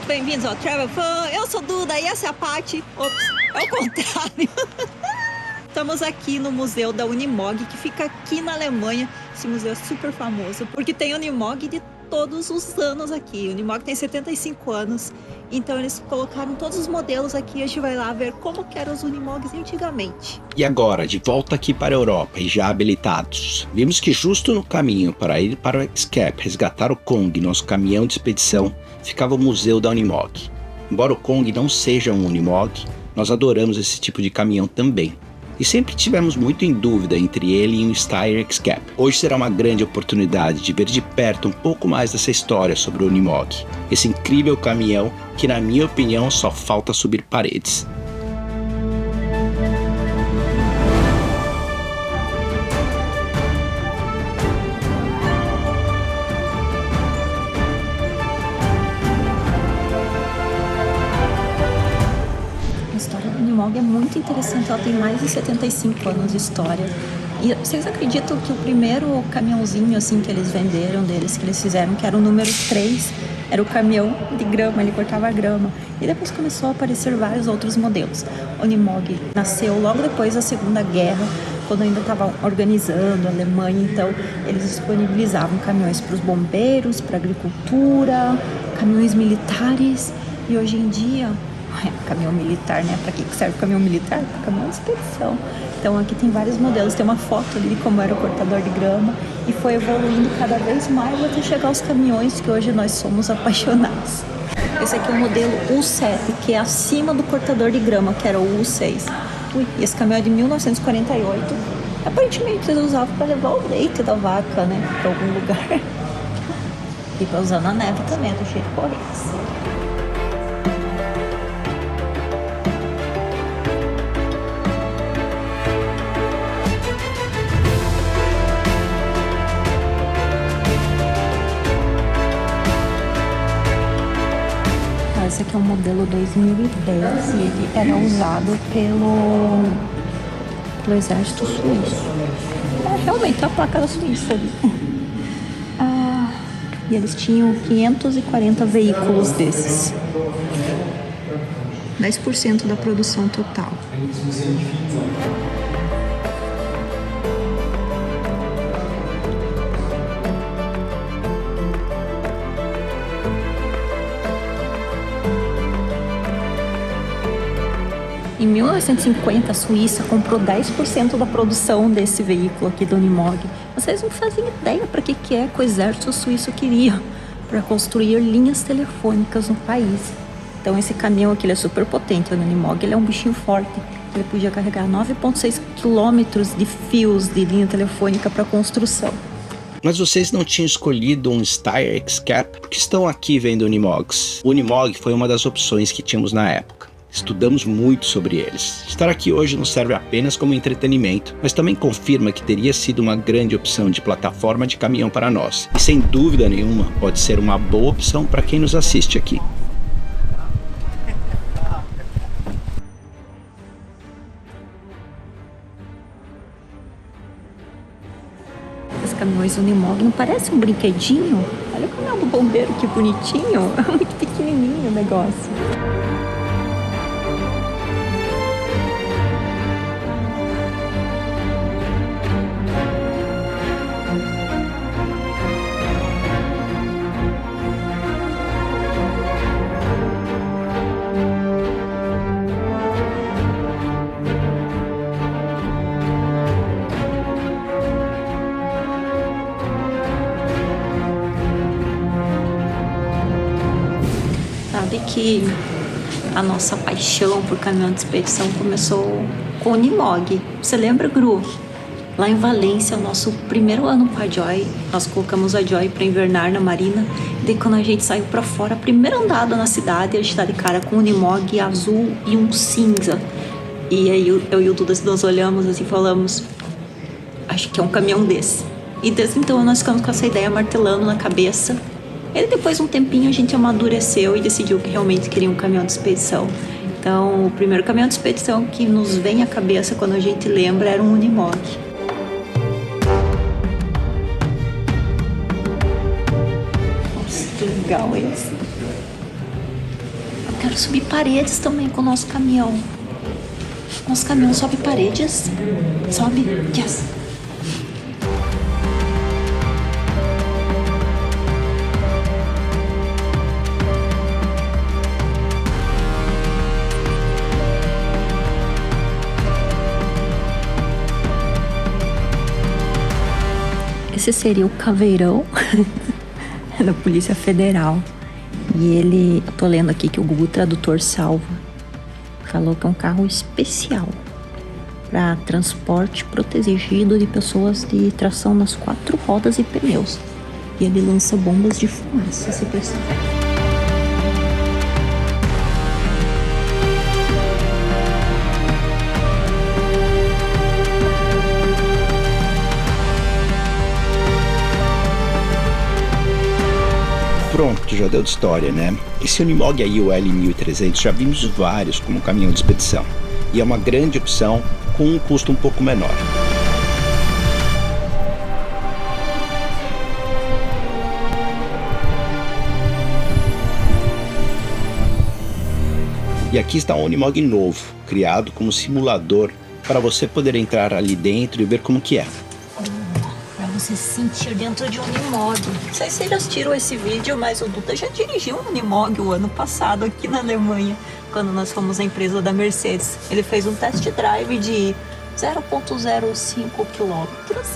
bem-vindos ao Travel Fan. Eu sou Duda e essa é a Paty. Ops, é o contrário. Estamos aqui no museu da Unimog, que fica aqui na Alemanha. Esse museu é super famoso, porque tem Unimog de todos os anos aqui. O Unimog tem 75 anos, então eles colocaram todos os modelos aqui. A gente vai lá ver como que eram os Unimogs antigamente. E agora, de volta aqui para a Europa e já habilitados, vimos que justo no caminho para ir para o X-Cap resgatar o Kong, nosso caminhão de expedição, ficava o museu da Unimog. Embora o Kong não seja um Unimog, nós adoramos esse tipo de caminhão também. E sempre tivemos muito em dúvida entre ele e um Steyr X-Cap. Hoje será uma grande oportunidade de ver de perto um pouco mais dessa história sobre o Unimog. Esse incrível caminhão que, na minha opinião, só falta subir paredes. A história do Unimog é muito interessante, ela tem mais de 75 anos de história. E vocês acreditam que o primeiro caminhãozinho assim que eles venderam deles, que eles fizeram, que era o número 3, era o caminhão de grama, ele cortava grama. E depois começou a aparecer vários outros modelos. O Unimog nasceu logo depois da Segunda Guerra, quando ainda estavam organizando a Alemanha, então eles disponibilizavam caminhões para os bombeiros, para a agricultura, caminhões militares. E hoje em dia, caminhão militar, né? Para que serve o caminhão militar? Para caminhão de expedição. Então aqui tem vários modelos, tem uma foto ali de como era o cortador de grama e foi evoluindo cada vez mais até chegar aos caminhões que hoje nós somos apaixonados. Esse aqui é o modelo U7, que é acima do cortador de grama, que era o U6. E esse caminhão é de 1948. Aparentemente eles usavam para levar o leite da vaca, né? Para algum lugar. E para usar na neve também, do cheio de correntes. Esse aqui é um modelo 2010 e ele era usado pelo exército suíço. Realmente, a placa da Suíça ali. E eles tinham 540 veículos desses. 10% da produção total. Em 1950, a Suíça comprou 10% da produção desse veículo aqui do Unimog. Vocês não fazem ideia para que é que o exército suíço queria para construir linhas telefônicas no país. Então esse caminhão aqui ele é super potente, o Unimog, ele é um bichinho forte. Ele podia carregar 9,6 quilômetros de fios de linha telefônica para construção. Mas vocês não tinham escolhido um Steyr X-Cap porque estão aqui vendo Unimogs. O Unimog foi uma das opções que tínhamos na época. Estudamos muito sobre eles. Estar aqui hoje não serve apenas como entretenimento, mas também confirma que teria sido uma grande opção de plataforma de caminhão para nós. E sem dúvida nenhuma, pode ser uma boa opção para quem nos assiste aqui. Os caminhões Unimog não parece um brinquedinho? Olha o caminhão do bombeiro, que bonitinho. É muito pequenininho o negócio. Sabe que a nossa paixão por caminhão de expedição começou com o Unimog. Você lembra, Gru? Lá em Valência, o nosso primeiro ano com a Joy, nós colocamos a Joy para invernar na marina. E daí quando a gente saiu para fora, a primeira andada na cidade, a gente tá de cara com um Unimog azul e um cinza. E aí eu e o Duda, nós olhamos assim e falamos, acho que é um caminhão desse. E desde então nós ficamos com essa ideia martelando na cabeça. E depois de um tempinho a gente amadureceu e decidiu que realmente queria um caminhão de expedição. Então o primeiro caminhão de expedição que nos vem à cabeça quando a gente lembra era um Unimog. Nossa, que legal esse. quero subir paredes também com o nosso caminhão. Nosso caminhão sobe paredes. Sobe. Yes. Esse seria o caveirão da Polícia Federal. E ele, eu tô lendo aqui que o Google Tradutor salva. Falou que é um carro especial para transporte protegido de pessoas de tração nas 4 rodas e pneus. E ele lança bombas de fumaça, se perceber. Pronto, já deu de história, né? Esse Unimog aí, o L1300, já vimos vários como caminhão de expedição. E é uma grande opção com um custo um pouco menor. E aqui está um Unimog novo, criado como simulador para você poder entrar ali dentro e ver como que é. Você se sentir dentro de um Unimog. Não sei se vocês já assistiram esse vídeo, mas o Duda já dirigiu um Unimog o ano passado aqui na Alemanha, quando nós fomos à empresa da Mercedes. Ele fez um test drive de 0,05 quilômetros.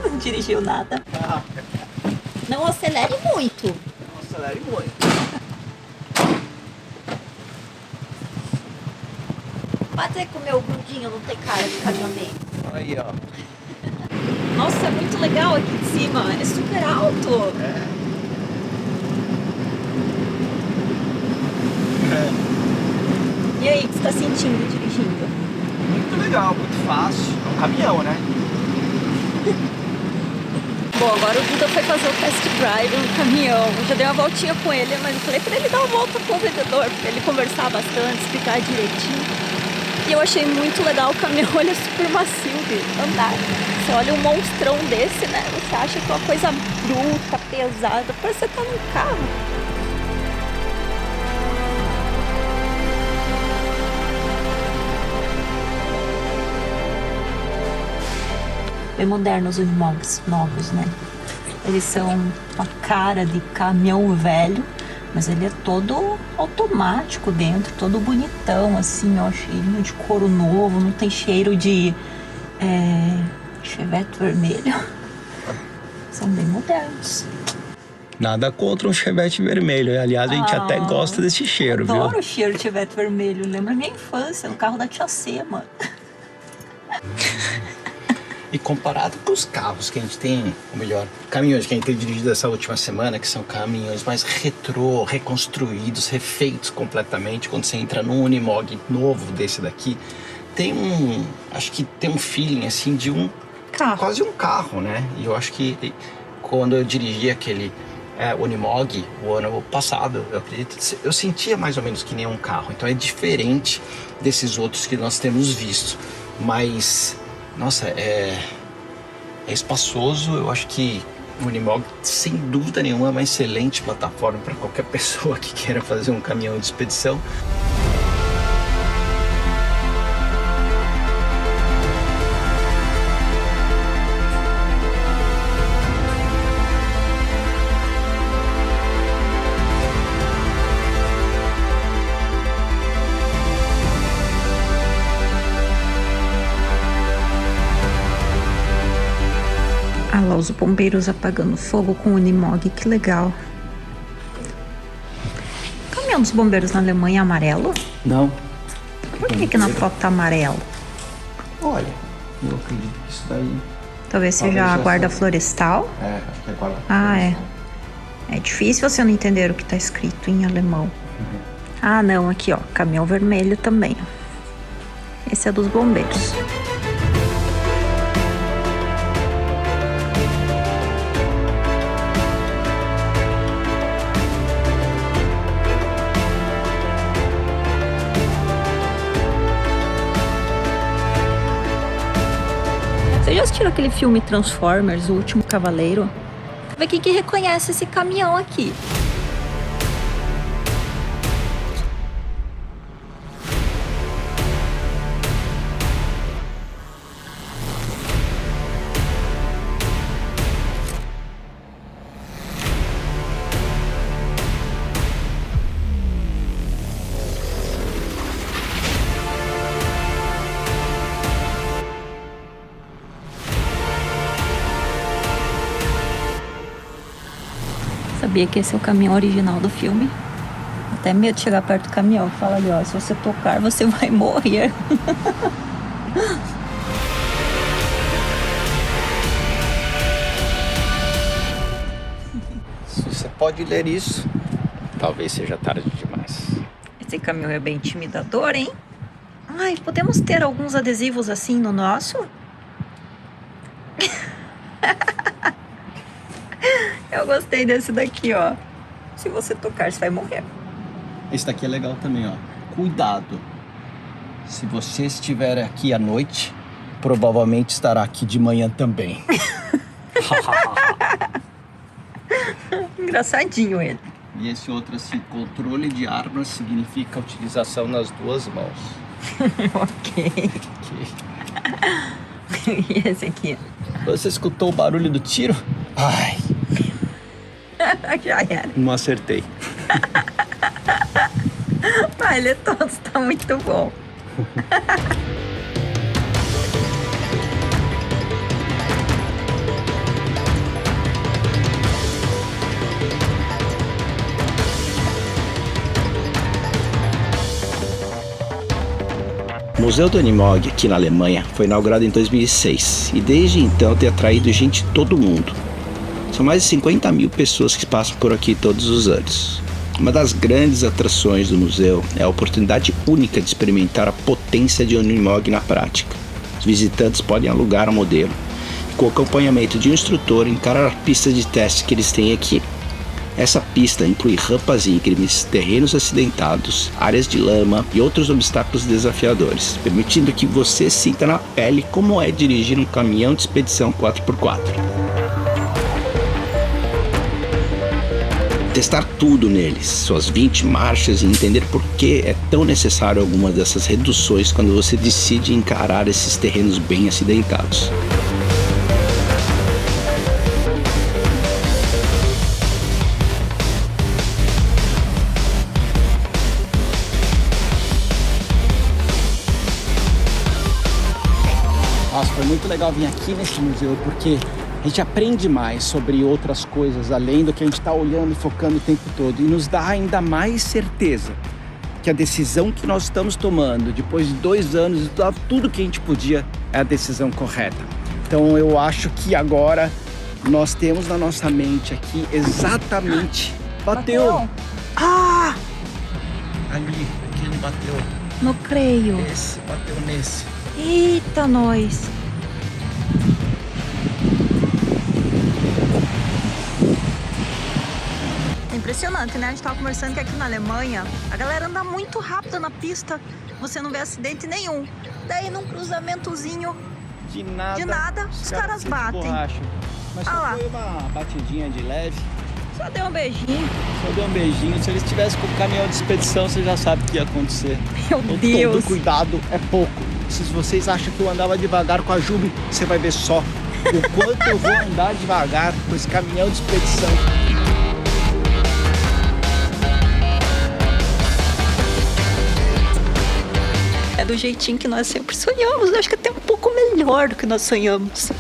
Não dirigiu nada. Não acelere muito. Não acelere muito. Pode dizer que o meu grudinho não tem cara de caminhoneiro. Aí, ó. Nossa, é muito legal aqui de cima. É super alto. E aí, o que você tá sentindo dirigindo? Muito legal, muito fácil. É um caminhão, né? Bom, agora o Duda foi fazer o test drive no caminhão. Eu já dei uma voltinha com ele, mas eu falei pra ele dar uma volta com o vendedor, pra ele conversar bastante, explicar direitinho. E eu achei muito legal o caminhão, ele é super macio de andar. Você olha um monstrão desse, né? Você acha que é uma coisa bruta, pesada, parece que você tá num carro. Bem modernos os Unimogs novos, né? Eles são uma cara de caminhão velho, mas ele é todo automático dentro, todo bonitão, assim, ó, cheirinho de couro novo, não tem cheiro de Chevette vermelho. São bem modernos. Nada contra um Chevette vermelho. Aliás, a gente até gosta desse cheiro, viu? Adoro o cheiro de Chevette vermelho. Lembra minha infância, no carro da tia Sema. E comparado com os carros que a gente tem, ou melhor, caminhões que a gente tem dirigido essa última semana, que são caminhões mais retrô, reconstruídos, refeitos completamente, quando você entra num Unimog novo desse daqui, tem acho que tem um feeling assim de um Carro. Quase um carro, né? E eu acho que quando eu dirigi aquele Unimog o ano passado, eu acredito, eu sentia mais ou menos que nem um carro. Então é diferente desses outros que nós temos visto, mas nossa, é espaçoso. Eu acho que o Unimog, sem dúvida nenhuma, é uma excelente plataforma para qualquer pessoa que queira fazer um caminhão de expedição. Ah lá, os bombeiros apagando fogo com o Unimog, que legal. O caminhão dos bombeiros na Alemanha é amarelo? Não. Por que na foto tá amarelo? Olha, eu acredito que isso daí... Talvez seja a guarda florestal? Acho que é guarda florestal. Ah, é. É difícil você não entender o que tá escrito em alemão. Ah, não, aqui ó, caminhão vermelho também. Esse é dos bombeiros. Vocês já assistiram aquele filme Transformers, O Último Cavaleiro? Vê quem que reconhece esse caminhão aqui. sabia que esse é o caminhão original do filme. Até medo de chegar perto do caminhão. Fala ali, ó, se você tocar, você vai morrer. Se você pode ler isso, talvez seja tarde demais. Esse caminhão é bem intimidador, hein? Ai, podemos ter alguns adesivos assim no nosso? Eu gostei desse daqui, ó. Se você tocar, você vai morrer. Esse daqui é legal também, ó. Cuidado. Se você estiver aqui à noite, provavelmente estará aqui de manhã também. Engraçadinho ele. E esse outro, assim, controle de armas significa utilização nas duas mãos. Ok. E esse aqui? Você escutou o barulho do tiro? Ai, Já era. não acertei. Mas ele todo tá muito bom. O Museu do Unimog, aqui na Alemanha, foi inaugurado em 2006 e desde então tem atraído gente de todo mundo. São mais de 50 mil pessoas que passam por aqui todos os anos. Uma das grandes atrações do museu é a oportunidade única de experimentar a potência de Unimog na prática. Os visitantes podem alugar um modelo e, com acompanhamento de um instrutor, encarar a pista de teste que eles têm aqui. Essa pista inclui rampas íngremes, terrenos acidentados, áreas de lama e outros obstáculos desafiadores, permitindo que você sinta na pele como é dirigir um caminhão de expedição 4x4. Testar tudo neles, suas 20 marchas e entender por que é tão necessário alguma dessas reduções quando você decide encarar esses terrenos bem acidentados. Nossa, foi muito legal vir aqui nesse museu, porque a gente aprende mais sobre outras coisas, além do que a gente está olhando e focando o tempo todo. E nos dá ainda mais certeza que a decisão que nós estamos tomando, depois de 2 anos, de tudo que a gente podia, é a decisão correta. Então eu acho que agora nós temos na nossa mente aqui exatamente... Bateu! Ah! Ali, aquele bateu. Não creio. Esse, bateu nesse. Eita, nós. É impressionante, né? A gente tava conversando que aqui na Alemanha a galera anda muito rápido na pista. Você não vê acidente nenhum. Daí num cruzamentozinho De nada, de nada, os caras batem. Mas Ah só lá. foi uma batidinha de leve. Só deu um beijinho. Só deu um beijinho. Se eles tivessem com o caminhão de expedição, você já sabe o que ia acontecer. Meu Deus. Todo cuidado é pouco. Se vocês acham que eu andava devagar com a Jubi, você vai ver só o quanto eu vou andar devagar com esse caminhão de expedição. É do jeitinho que nós sempre sonhamos. Eu acho que até um pouco melhor do que nós sonhamos.